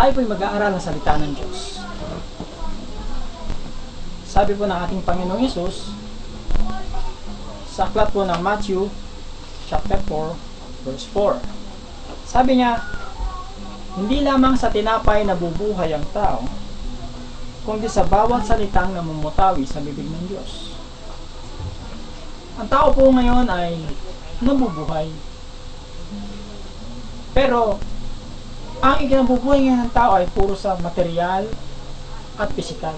tayo po'y mag-aaral ng salita ng Diyos. Sabi po ng ating Panginoong Hesus sa aklat po ng Matthew chapter 4 verse 4. Sabi niya, hindi lamang sa tinapay nabubuhay ang tao, kundi sa bawat salitang namumutawi sa bibig ng Diyos. Ang tao po ngayon ay nabubuhay. Pero ang ikinabubuhay ngayon ng tao ay puro sa material at pisikal.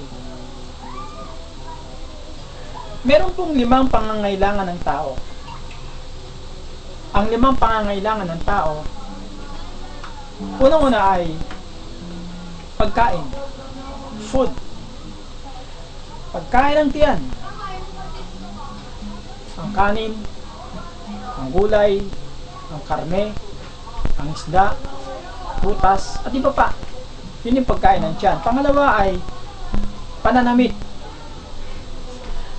Meron pong 5 pangangailangan ng tao. Ang 5 pangangailangan ng tao, unang-una ay pagkain, food. Pagkain ng tiyan. Ang kanin, ang gulay, ang karne, ang isda, prutas, at iba pa. Yun yung pagkain ng tiyan. Pangalawa ay pananamit.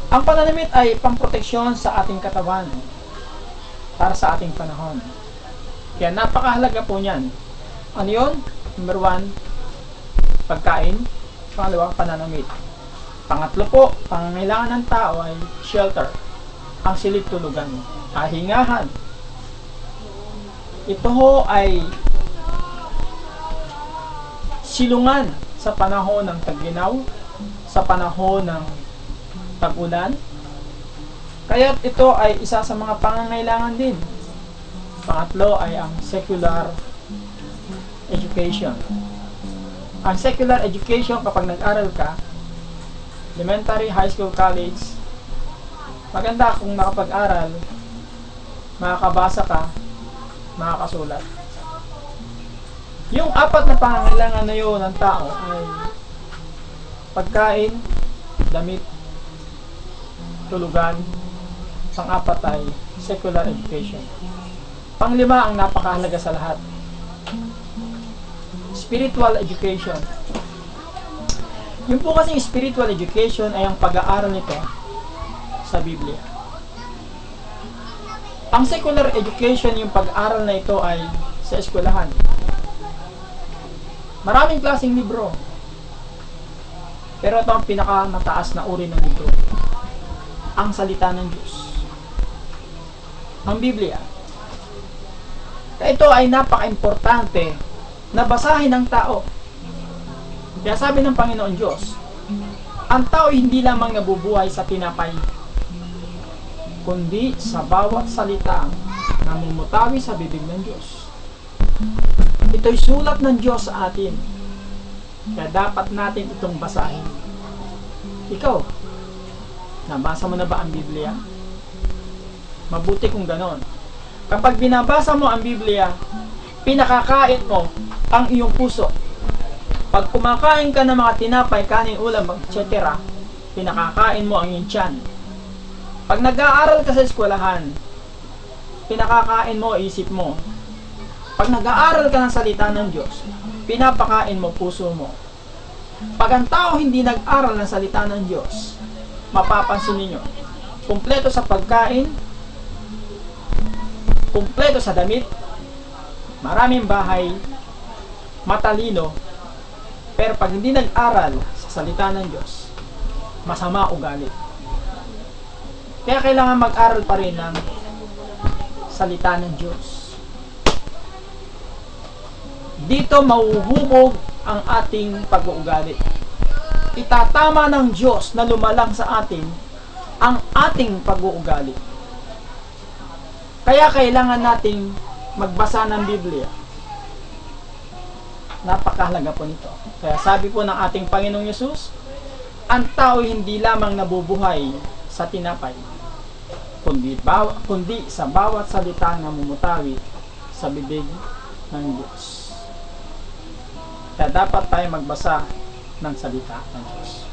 Ang pananamit ay pamproteksyon sa ating katawan para sa ating panahon. Kaya napakahalaga po niyan. Ano yun? Number 1, pagkain. Pangalawa, pananamit. Pangatlo po, pangangailangan ng tao ay shelter. Ang silid tulugan. Kahingahan. Ito ho ay silungan sa panahon ng tag-inaw, sa panahon ng tag-ulan. Kaya ito ay isa sa mga pangangailangan din. Pangatlo ay ang secular education. Ang secular education, kapag nag-aral ka, elementary, high school, college, maganda kung nakapag-aral, makakabasa ka, makakasulat. Yung 4 na pangangailangan na yun ng tao ay pagkain, damit, tulugan. Pang-4 ay secular education. Pang-5 ang napakahalaga sa lahat, spiritual education. Yung po kasing spiritual education ay ang pag-aaral nito sa Biblia. Ang secular education, yung pag-aaral na ito ay sa eskwelahan. Maraming klaseng libro. Pero ito ang pinakamataas na uri ng libro. Ang salita ng Diyos. Ang Biblia. Kaya ito ay napaka-importante na basahin ng tao. Kaya sabi ng Panginoon Diyos, ang tao hindi lamang nabubuhay sa tinapay, kundi sa bawat salita na namumutawi sa bibig ng Diyos. Ito'y sulat ng Diyos sa atin. Kaya dapat natin itong basahin. Ikaw, nabasa mo na ba ang Biblia? Mabuti kung ganon. Kapag binabasa mo ang Biblia, pinakakain mo ang iyong puso. Pag kumakain ka ng mga tinapay, kanin, ulam, etc., pinakakain mo ang iyong tiyan. Pag nag-aaral ka sa eskwelahan, pinakakain mo isip mo. Pag nag-aaral ka ng salita ng Diyos, pinapakain mo puso mo. Pag ang tao hindi nag-aral ng salita ng Diyos, mapapansin ninyo, kumpleto sa pagkain, kumpleto sa damit, maraming bahay, matalino, pero pag hindi nag-aral sa salita ng Diyos, masama ugali. Kaya kailangan mag-aral pa rin ng salita ng Diyos. Dito mauhubog ang ating pag-uugali. Itatama ng Diyos na lumalang sa atin ang ating pag-uugali. Kaya kailangan nating magbasa ng Biblia. Napakahalaga po nito. Kaya sabi po ng ating Panginoong Hesus, ang tao hindi lamang nabubuhay sa tinapay, kundi sa bawat salita na namumutawi sa bibig ng Diyos. Kaya dapat tayo magbasa ng salita ng Diyos.